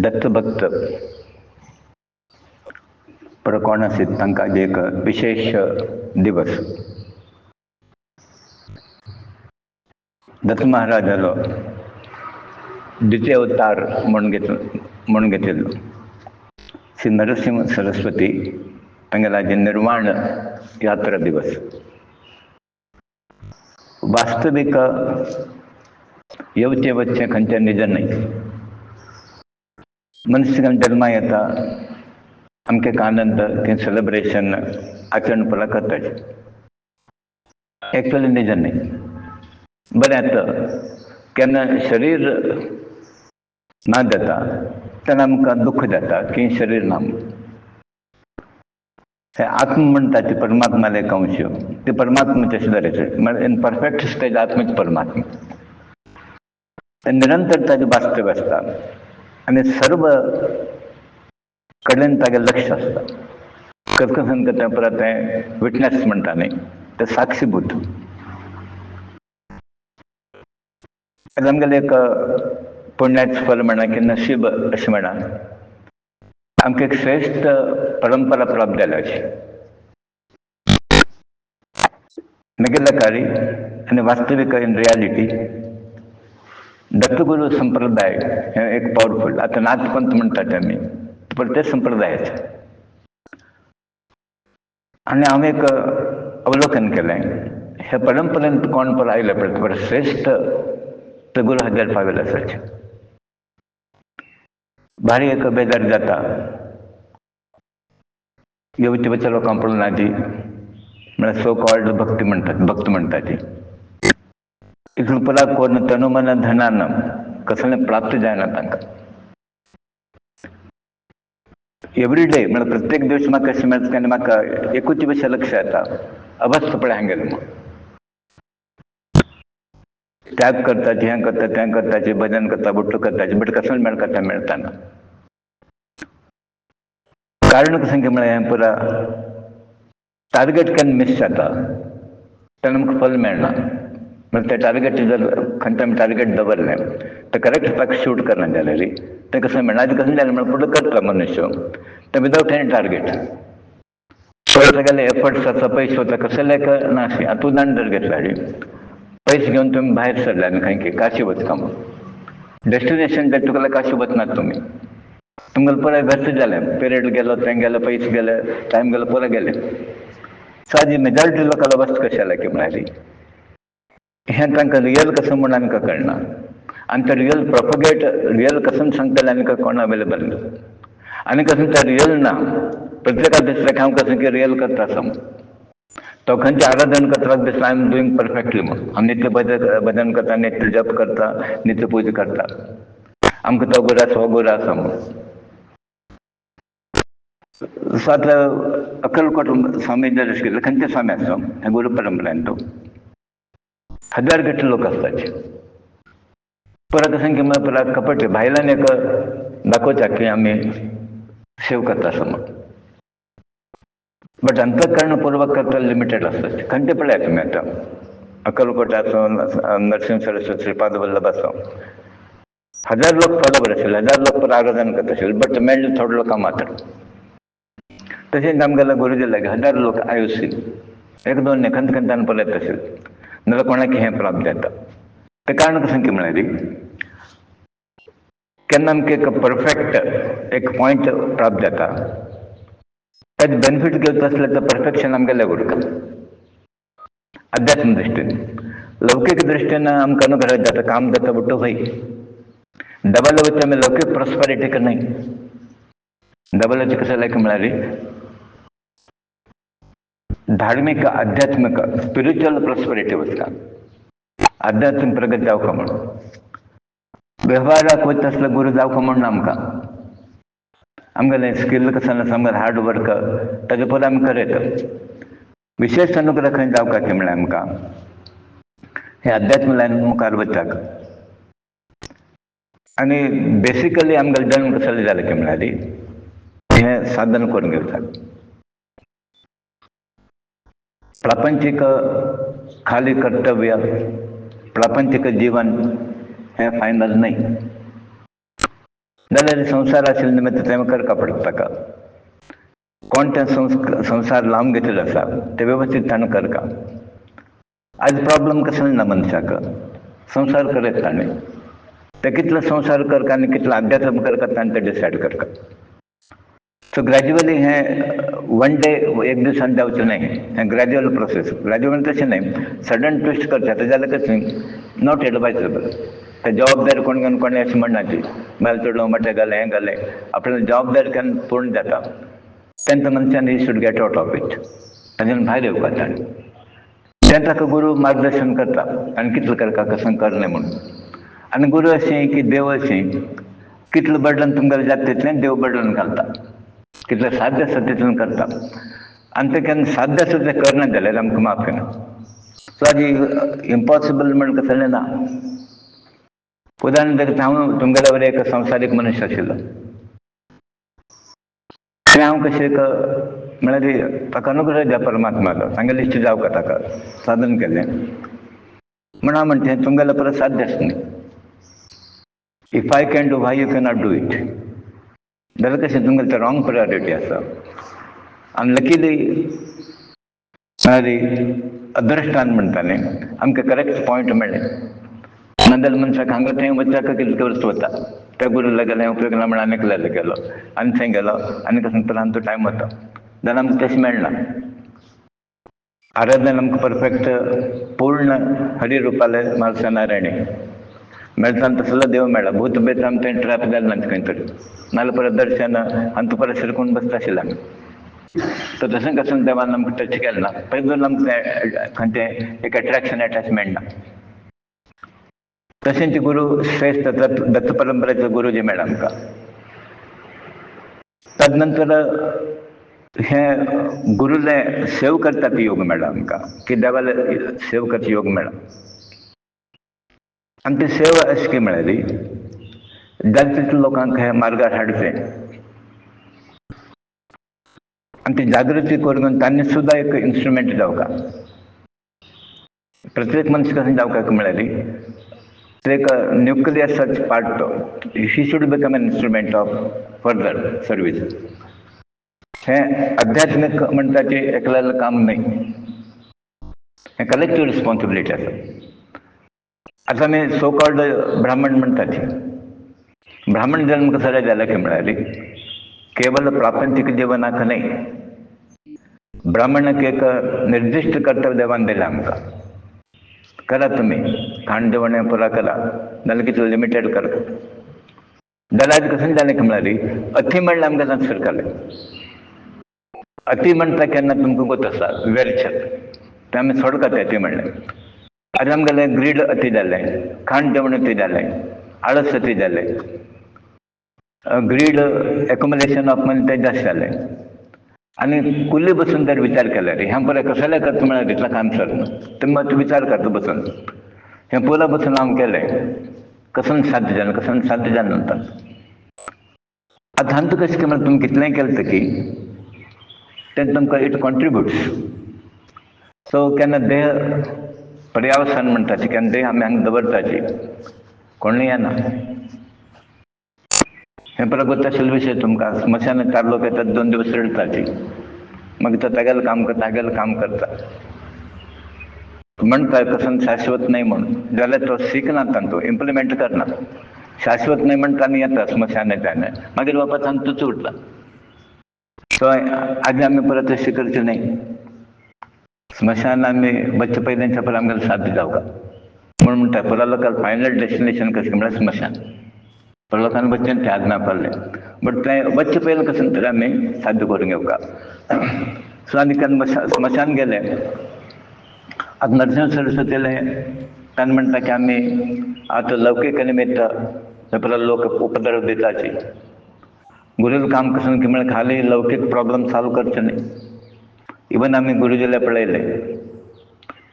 दत्तभक्त पर कोण आसीत तांकां एक विशेष दिवस. दत्त महाराजालो द्वितीय अवतार म्हणून घेतिल्लो. श्री नरसिंह सरस्वती तांगेले निर्वाण यात्रा दिवस. वास्तविक येवचे वच्चे खंयचे निज नाही. मनुष्य जन्मा येता आमके आनंद ते सेलिब्रेशन आचरण पला करता एक्चुअली निज नाही. बरें येता केन्ना शरीर ना जाता तेन्ना आमकां दुख्ख जाता की शरीर ना. हे आत्म म्हणटा ती परमात्माले एक अंश. ते परमात्म्याचे सुदारायचे म्हणजे इन परफेक्ट स्टेज आत्मेच परमात्मा. निरंतर ताजे वास्तव आसता आनी सर्व कडेन तागे लक्ष आसता. कसं करता परत तें विटनेस म्हणटा न्ही ते साक्षीभूत. आमगेलें एक पुण्याचें फल म्हणा की नशीब अशें म्हणा आमकां एक श्रेष्ठ परंपरा प्राप्त जाल्या अशी. म्हगेल्या काळी आनी वास्तविक इन रियालिटी दत्तगुरू संप्रदाय हे एक पॉवरफुल. आता नाथपंथ म्हणटात आमी पण ते संप्रदायाचे. आनी हांवें एक अवलोकन केलें हे परंपरेंत कोण पर आयले पळय श्रेष्ठ ते गुरू हजार पाविल्ले आसाचे. भारी एक बेजार जाता येवचे वच्चे लोकांक पळोवन आदी म्हळ्यार सो कॉल्ड भक्ती म्हणटा ती इतून पुरा कोण तनु मन धनान कसलें प्राप्त जायना तांकां. एवरी डे म्हळ्यार प्रत्येक दिवस म्हाका अशें मेळटा की म्हाका एकूच विशय लक्ष येता अवस्थ पळय हांगेलें म्हूण. त्याग करताची हें करता तें करताची भजन करता बुट्टू करताची बट कसलें मेळटा तें मेळटाना. कारण कशें की म्हळ्यार हें पुरा टार्गेट केन्ना मिस जाता तेन्ना आमकां फल मेळना. म्हणजे ते टार्गेट जर खंयचे आमी टार्गेट दवरलें ते करेक्ट ताका शूट करना जाल्यार तें कसलें मेळना. आनी कशें जालें म्हळ्यार फुडें करता मनुष्य तें विदावट एनी टार्गेट. पळय तेगेले एफर्ट्स आसा पयशे वता कसलें ना अशें. आतां उदाहरण जर घेतलें पयशे घेवन तुमी भायर सरले आनी खंय काशी वचता म्हूण डेस्टिनेशन जर तुगेलें काशी वचनात तुमी तुमगेलें पुराय व्यर्थ जालें. पिरियड गेलो तें गेलें पयशे गेले टायम गेलो पुरो गेलें. सादी मेजॉरिटी लोकांक अवस्थ कशी जाल्या की म्हळ्यार हें तांकां रियल कसं म्हूण आमकां कळना. आनी तें रियल प्रोपगेट रियल कसं सांगतलें आमकां कोण अवेलेबल ना. आनी कसं तें रियल ना प्रत्येकाक दिसलें की हांव कसं की रियल करता आसा म्हूण. तो खंयचे आराधन करता दिसता आय एम डुईंग परफेक्टली म्हूण. हांव नित्य भजन करता नित्य जप करता नित्य पूजा करता आमकां तो गुरू आसा हो गुरू आसा म्हूण. सो आतां अक्कलकोट स्वामी जर अशें केलें खंयचे स्वामी आसा हे गुरू परंपरेन तो हजार गट्टे लोक आसताचे. परत कशें की म्हळ्यार पुरा कपट भायल्यान एक दाखोवचा की आमी सेव करता आसा म्हूण. बट अंतःकरणपूर्वक करता लिमिटेड आसता. खंयचे पळयात तुमी आतां अक्कलकोट आसूं नरसिंह सरस्वती श्रीपाद वल्लभ आसूं हजार लोक फॉलोवर आशिल्ले हजार लोक पर आराधन करता आशिल्ले बट मेळ्ळे थोडे लोकांक मात्र. तशेंच आमगेल्या गुरुजी लागी हजार लोक आयुश्य एक दोन न्ही खंय खंयच्यान पळयत आशिल्ले नाजाल्यार कोणाक हें प्राप्त जाता. तें कारण कशें की म्हळ्यार केन्ना आमकां एक परफेक्ट एक पॉयंट प्राप्त जाता ताजें बेनिफीट घेवचो आसलें तर परफेक्शन आमगेलें उरता अध्यात्म दृश्टीन. लौकीक दृश्टीन आमकां अनुग्रह जाता काम जाता बुट्टो हय. डबल वचून आमी लौकीक प्रॉस्पेरिटीक न्हय. डबल वचून कशें जालें की म्हळ्यार धार्मीक आध्यात्मीक स्पिरिच्युअल प्रॉस्पेरिटी वचता. आध्यात्मीक प्रगती जावंक म्हणून वेव्हाराक वयता आसल्यार गुरू जावंक म्हणना आमकां. आमगेलें स्कील कसं आसा आमगेलें हार्ड वर्क ताजे पयलीं आमी करयत. विशेश अनुग्रह खंय जावपाक म्हळ्यार आमकां हे अध्यात्म लायन मुखार वचपाक. आनी बेसिकली आमगेलो जन्म कसो जालो की म्हळ्यार हें साधन करून घेवपाक. प्रापंचिक खाली कर्तव्य, प्रापंचिक जीवन हे फायनल नाही. जाल्यार संसार असेल निमित्त तेव्हा करका पडटा का कोणत्या संसार लावून घेतलेला असा ते व्यवस्थित ताणें करका. आज प्रॉब्लेम कसं ना मनशाक संसार करत ताणें ते कितलो संसार करका आनी कितलो अध्यात्म करता ताणें ते डिसायड करता. सो ग्रॅज्युअली हें वन डे एक दिसान जावचें न्हय, हें ग्रॅज्युअल प्रोसेस. ग्रॅज्युअल तशें न्हय, सडन ट्विस्ट करचें तें जाल्यार कशें नॉट एडवायजेबल. ते जबाबदारी कोण घेवन कोणें अशें म्हणनाची बायल चोडलो मटें घालें हें घालें. आपल्याली जबाबदारी केन्ना पूर्ण जाता तेन्ना मनशान he should get out of it, ताजेन भायर येवपा ताणें. तें ताका गुरू मार्गदर्शन करता आनी कितलें करता कसं करलें म्हणून. आनी गुरू अशें की देव अशें कितलें बर्डन तुमगेलें जाता तितलें देव बर्डन घालता, कितलें साध्य आसा तितलें करता. आनी तें केन्ना साध्य आसा तें करना जाल्यार आमकां माफ करना. सो हाजी इम्पॉसिबल म्हण कसलें ना. उदाहरण देखील हांव तुमगेल्या बरें एक संवसारीक मनुश्य आशिल्लो. तें हांव कशें एक म्हळ्यार ताका अनुग्रह द्या परमात्माचो, तांगेलें इश्ट जावं ताका साधन केलें म्हण हांव म्हणचें तुमगेलें परत साध्य आसना. If I can do why you cannot do it. जाल्यार कशें तुमगेलें तें रॉंग प्रायोरिटी आसा. आनी लकीली अदृश्टान म्हणटालें आमकां करेक्ट पॉयंट मेळ्ळें. नाजाल्यार मनशाक हांगा थंय वचाक कितलें वर्स वता. त्या गुरूला गेलें उपयोग ना म्हण आनी एकल्यालो गेलो आनी थंय गेलो आनी कसं परत तो टायम वता. जाल्यार आमकां तशें मेळना. आराधना आमकां परफेक्ट पूर्ण हरी रुपाले म्हालसा नारायणी मेळटा तसलो देव मेळ्ळा. भूत बेत आमी थंय ट्रॅप जालें ना खंय तरी, नाल्यार परत दर्शन आनी तूं परत शिरकून बसता आशिल्लो आमी. तो तशें कसून देवान आमकां टच केलें ना. पयलीं आमकां खंयचें एक एट्रॅक्शन अटॅचमेंट ना. तशेंच गुरू श्रेष्ठ दत्त परंपरेचो गुरुजी मेळ्ळा आमकां. ताजे नंतर हें गुरुले सेव करतात योग मेळ्ळा आमकां, की देवाले सेव करचो योग मेळ्ळा. आनी ती सेव अशी की म्हळ्यारी जाता तितल्या लोकांक हे मार्गार हाडचें आनी ती जागृती करून तांणी सुद्दां एक इन्स्ट्रुमेंट जावका. प्रत्येक मनीस कशें जावका म्हळ्यारी एक न्यूक्लियर सच पार्ट तो he should become an instrument of further service. हें आध्यात्मीक म्हणटा की एकल्यालें काम न्हय, हें कलेक्टीव रिस्पॉन्सिबिलिटी आसा. आतां आमी सो कॉल्ड ब्राह्मण म्हणटा ती ब्राह्मण जन्म कसो जाला की म्हळ्यार केवल प्रापंचिक जिवनाक न्हय, ब्राह्मणाक एक निर्दिश्ट कर्तव्य देवान दिलें आमकां. करा तुमी खाण जेवण पुरा करा, नाल्यार कितें लिमिटेड करा. जाल्यार कशें जालें की म्हळ्यार अति म्हणल्यार आमकां जाता सरकारलें. अति म्हणटा केन्ना तुमकां गोत आसा व्यर्थ तें आमी सोडकात. अति म्हणलें आतां आमगेलें ग्रीड अति जालें, खाण जेवण अति जालें, आळस अति जालें, ग्रीड एकोमोडेशन ऑफ मनी तें जास्त जालें. आनी कुल्ली बसून जर विचार केल्यार ह्या पळय कसलें करता म्हळ्यार तितलो काम सरना. तुमी मातसो विचार करता बसून हें पुला बसून हांव केलें कसं साध्य जालें कसं साध्य जालें म्हणटा. आतां हांत कशें की म्हळ्यार तुमी कितलेंय केलें की तें तुमकां इट कॉन्ट्रिब्युट्स. सो केन्ना देह पर्यावसान म्हणटाची केन्ना देह आमी हांगा दवरताची कोणूय येना. हें परत गोत आशिल्लो विशय तुमकां स्मशानाक 4 लोक येतात 2 दीस रडटाची मागीर तो तेगेलें काम करता हागेलें काम करता म्हणटा कसं शाश्वत नाही म्हणून. जाल्यार तो शिकना तो इम्प्लिमेंट करना. शाश्वत नाही म्हणटा आनी येता स्मशानाच्यान मागीर वापस आनी तुच उरता. सो आज आमी परत अशें करचें न्हय. स्मशान आमी बच्चे पयलींच्या पयलीं आमगेलें साध्य जावका म्हणून म्हणटा पुरा लोकांक फायनल डेस्टिनेशन कशें म्हळ्यार स्मशान. पुरा लोकांक बच्चेन तें आज्ञा पाळलें बट तें बच्चे पयलीं कशें तरी आमी साध्य करूंक येवका. सो आनी केन्ना स्मशान गेले. आतां नरसिंह सरस्वतीले ताणें म्हणटा की आमी आतां लौकीक निमित्त पुरा लोक उपद्रव दिताची. गुरूल काम कशें की म्हळ्यार खाली लौकीक प्रॉब्लम सॉल्व करचें न्हय. इवन आमी गुरुजीला पळयलें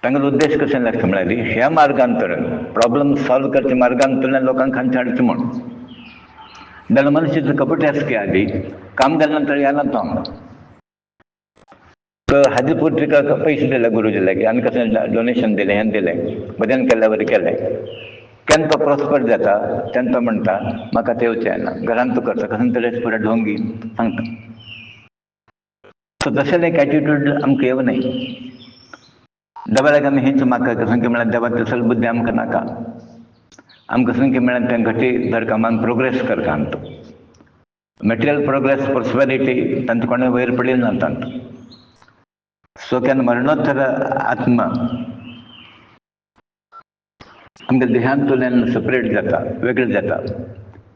तांगेलो उद्देश कशें लागता म्हळ्यार ह्या मार्गांतल्यान प्रॉब्लम सॉल्व करच्या मार्गांतल्यान लोकांक खांयचे हाडचें म्हूण. जाल्यार मनुश्याचो कपट आसा की आदी काम जाल्या नंतर येना तो हांगा. तर हाजे पुरते पैसे दिले गुरुजीला की आनी कशें डोनेशन दिलें हें दिलें भजन केल्या बरें केलें केन्ना तो प्रॉस्पर जाता तेन्ना तो म्हणटा म्हाका आतां येवचें ना घरांत तो करता कसं तरी पुरा ढोंगी सांगता. सो तशें एक एटिट्यूड आमकां येवं न्ही. देवाक आमी हेंच म्हाका कसं म्हळ्यार देवा तसल बुद्धी आमकां नाका. आमकां कसं म्हळ्यार तें घटी धरका आमी प्रोग्रेस करता आमचो मटेरियल प्रोग्रेस प्रॉस्पेरिटी तांचे कोणें वयर पडिल्लें ना तांत. सो केन्ना मरणोत्तर आत्मा आमच्या देहांतल्यान सेपरेट जाता वेगळें जाता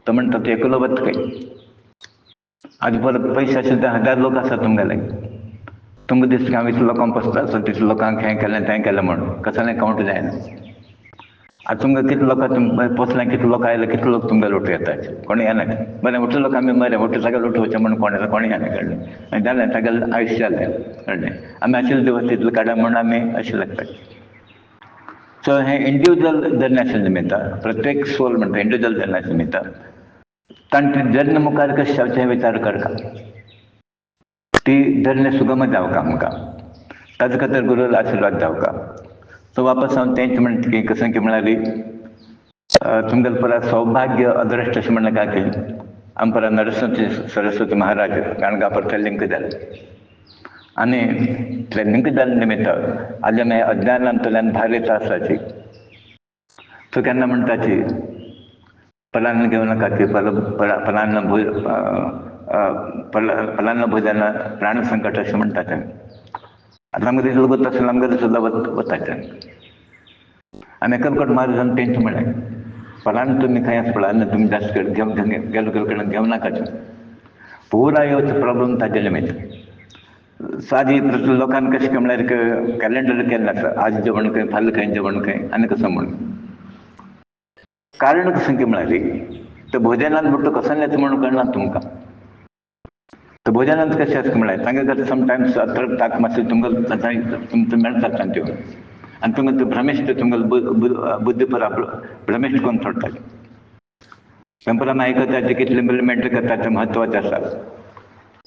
तो म्हणटा तो एकलो बदकय. आज परत पयशे आशिल्ले 1000 लोक आसा तुमगेले तुमकां दिसता हांव इतलो लोकांक पोसता सो तितलो लोकांक हें केलें तें केलें म्हणून कसलें कावंट जायना. आतां तुमकां कितले लोकां तुमकां पोसलें कितले लोक आयले कितले लोक तुमगेले उठूं येतात कोणी येना बरें उठले लोक आमी मरे उठले सगळे उठोवचें म्हणून कोण येता कोणी येना कळ्ळें आनी जालें सगळें आयुश्य जालें कळ्ळें. आमी आशिल्ले दिवस तितले काडया म्हणून आमी अशें लागता. सो हें इंडिविज्युअल जर्नी निमित्त प्रत्येक सोल म्हणटा इंडिविज्युअल जर्नी निमित्त तांणी जर्नी मुखार कशें जावचें विचार करता ती जर्नी सुगम जावंका आमकां ताजे खातीर गुरूल आशिर्वाद जावंका. सो वापस हांव तेंच म्हणटा की कशें की म्हळ्यार तुमगेलें परत सौभाग्य अदृश्ट अशें म्हणनाका की आमी परत नरसिंह सरस्वती महाराज गाणगा परत लिंक जालें आनी ते लिंक जाल्ले निमित्त आज आमी अज्ञानांतल्यान भायर येता आसाची सो केन्ना म्हणटाची फलान घेवं नाका की फलान भोजन प्राण संकट अशें म्हणटा तें. आतां आमकां दिसलो गो तशें आमगेलें सुद्दां वताचें आनी एका फावट महाराजान तेंच म्हळें फलान तुमी खंय आसा पळय तुमी जास्त गेलो कडेन घेवं नाकाचें पुराय येवचो प्रॉब्लम ताजे निमित्त. सादी प्रति लोकांक कशें म्हळ्यार कॅलेंडर केल्लें आसा आज जेवण खंय फाल्यां खंय जेवण खंय आनी कसो म्हणून कारण कशें की म्हळ्यार ते भोजनांत म्हणटा कसो येता म्हणून कळना तुमकां. तर भोजनांत कशें आसता म्हळ्यार तांगे जर समटायम्स ताक मातशें तुमकां मेळटात तांच्यो आनी तुमकां ते भ्रमिश्ट तुमगेलो बुद्धी पुरा भ्रमिश्ट करून सोडटात. परत आयकता जे कितले इम्प्लिमेंट करता तें म्हत्वाचें आसा.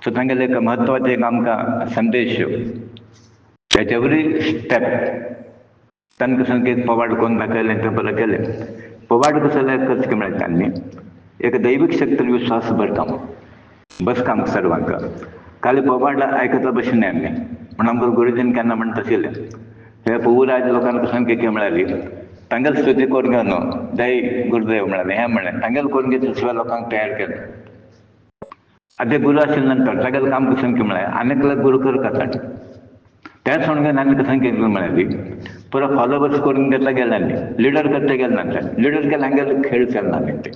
सो तांगेले एक म्हत्वाचें एक आमकां संदेश तेच एवरी स्टेप तांकां कशें की पोवाड करून दाखयलें तें बरें केलें. पोवाड कसो कशें म्हळ्यार तांणी एक दैवीक शक्तीर विश्वास भरता बसता आमकां सर्वांक खाली पोवाड आयकता बशें न्ही आमी म्हण आमकां गुरुजीन केन्ना म्हणटा आशिल्लें हे पुराय लोकांक कशें की म्हळ्यार तांगेल स्तुती करून घेवन न्हू जय गुरुदेव म्हळ्यार हें म्हणलें तांगेल करून घेतले शिवाय लोकांक तयार केलें. आतां गुरू आशिल्ले नंतर तागेलें काम कशें की म्हळ्यार आनी एकल्याक गुरू करता तेंच म्हणून घेवन आनी कशें केलें म्हळ्यार पुरो फॉलोवर्स करून घेतला गेले न्ही लिडर करता गेले ना लिडर केले हांगेले खेळ केलना ते.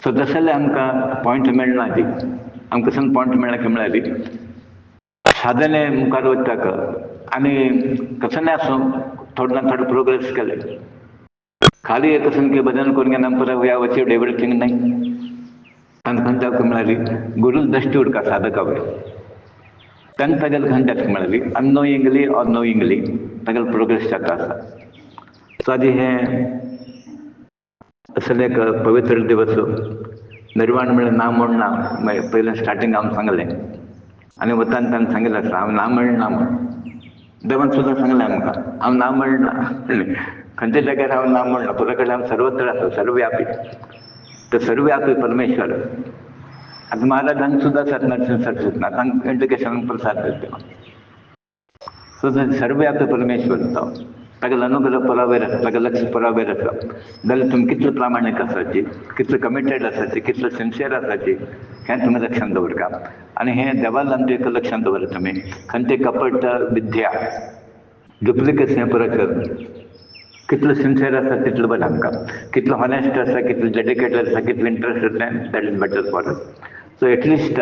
सो तसले आमकां पॉयंट मेळना ती आमकां कशें पॉयंट मेळ्ळा की म्हळ्यार साधने मुखार वचपाक आनी कशें आसूं थोडे ना थोडे प्रोग्रेस केले खाली कशें की भजन करून घेवन आमी पुरो वी हॅव अचीव्ड एवरीथींग न्ही. तांकां खंय जावं म्हळ्यार गुरू दश्टी उरता साधका वयर तेन्ना तागेलें खंय जाता म्हळ्यार अननोइंगली ऑर नोइंगली तागेलें प्रोग्रेस जाता आसा. सो आदी हें असले एक पवित्र दिवस निर्वाण म्हळ्यार ना म्हूण ना पयलें स्टार्टींग हांव सांगलें आनी वतान ताणें सांगिल्लें आसा हांव ना म्हणना म्हूण देवान सुद्दां सांगलें आमकां हांव ना म्हणना खंयच्या जाग्यार हांव ना म्हणना पुरा कडेन हांव सर्वत्र आसा सर्वव्यापी तो सर्वव्यापी परमेश्वर. आतां महाराजांक सुद्दां आसात नरसिंह सरस्वती तांकां एड्युकेशन प्रसाद देवा सो सर्वव्यापी परमेश्वर तो तागेलो अनुग्रह पुरा वयर आसा तागेलें लक्ष पुरा वयर आसा जाल्यार तुमी कितले प्रामाणीक आसाची कितले कमिटेड आसाची कितले सिन्सियर आसाची हें तुमी लक्षांत दवरता. आनी हें देवान आमच्या एक लक्षांत दवरता तुमी खंयची कपट विद्या डुप्लिकेट्स हें पुरो कर कितले सिन्सियर आसा तितलें बरें आमकां कितले हॉनेस्ट आसा कितले डेडिकेटेड आसा कितले interested that is better for us. So at least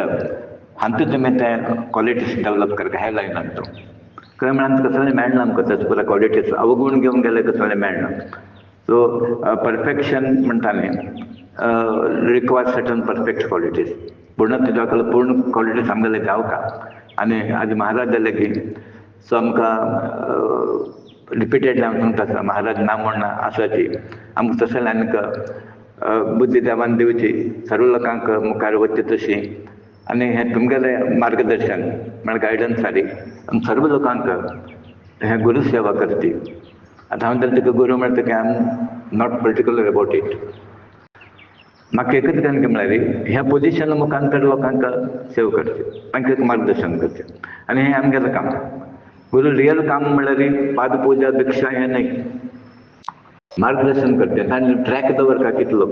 हांतूं तुमी तें क्वॉलिटीज डेवलप करता हे लायनात तूं खंय म्हळ्यार कसलें मेळना आमकां तशें पुरो क्वॉलिटीज अवगूण घेवन गेले कसलें मेळना. सो परफेक्शन म्हणटा न्ही रिक्वायर सर्टन परफेक्ट क्वॉलिटीज पूर्ण तुज्या कडेन पूर्ण क्वॉलिटीज आमगेले जावका. आनी आज महाराज जाले की सो आमकां रिपिटेडली हांव सांगता आसा महाराज ना म्हणना आसाची आमकां तशें आनीक बुद्धी देवान दिवची सर्व लोकांक मुखार वचची तशी आनी हें तुमगेलें मार्गदर्शन म्हळ्यार गायडन्स जाली आनी सर्व लोकांक हें गुरू सेवा करची. आतां हांव तर तुका गुरू म्हणटा की I am not particular about it. म्हाका एकच गरज म्हळ्यार ह्या पोजिशना मुखार लोकांक सेव करचें, तांकां मार्गदर्शन करचें, आनी हें आमगेलें काम. गुरू रियल काम म्हळ्यार पाद पुजा भिक्षा हें न्हय, मार्गदर्शन करचें. तांणी ट्रॅक दवरता कितलो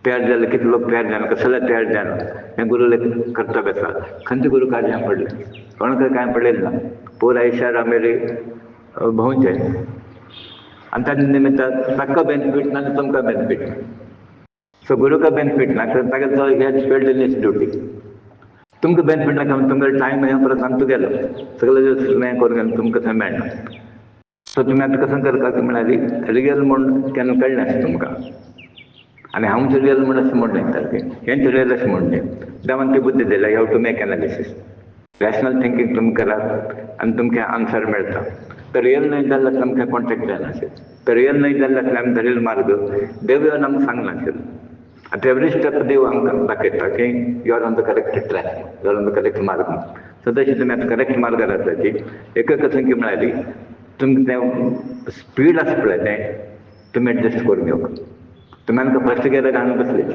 तयार जाले, कितलो लोक तयार जाले, कसले तयार जाले, हें गुरूले कर्तव्य आसा. खंयचे गुरू कार्यां पडले, कोणाक कांय पडलेलें ना, पुराय आयुश्यार आमी भोंवचें. आनी ताजे निमित्तान ताका बेनिफीट ना आनी तुमकां बेनिफीट. सो गुरूका बेनिफीट ना, ताका तो he's failed in his duty. तुमकां बेनिफीट नाका, तुमकां टायम हें परत आमचो तुगेलो, सगळें हें करून तुमकां थंय मेळना. सो तुमी आतां कसं करपाक म्हळ्यार रियल म्हूण केन्ना कळ्ळें आसता तुमकां. आनी हांव रियल म्हूण अशें म्हणलें सारकें, हेंच रियल अशें म्हणलें. देवान ती बुद्धी दिल्या, you have to make analysis. Rational thinking तुमी करात आनी तुमकां आन्सर मेळटा. तर रियल न्हय जाल्यार तुमकां कॉन्टेक्ट जायनाशिल्लें. तर रियल न्हय जाल्यार आमी धरिल्लो मार्ग देव येवन आमकां सांगनाशिल्लो. आतां एवरी स्टेप देव आमकां दाखयता की you are on the correct track, you are on the correct मार्ग. सो तशें तुमी आतां करेक्ट मार्गार आसाची. एकच संख्य म्हळ्यार तुमकां तें स्पीड आसा पळय तें तुमी एडजस्ट करून घेवप. तुमी आमकां फस्ट गियराक हाडून बसलें.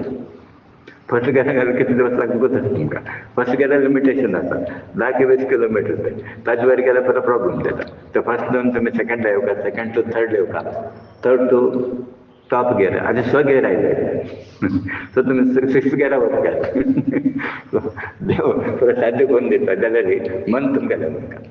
फस्ट गियराक कितले दिवस लागता तुमकां. फस्ट गियराक लिमिटेशन आसा 10-20 किलोमिटर तें. ताजे वयर गेल्यार परत प्रॉब्लम जाता. ते फस्ट दोन तुमी सेकंड येवकार, सेकंड टू थर्ड येवकार, थर्ड टू टॉप गियर, आनी 6 गियर आयले. सो तुमी 6th गियराक वचकात. देव परत साध्य करून दिता जाल्यार मन तुमगेलें उरता.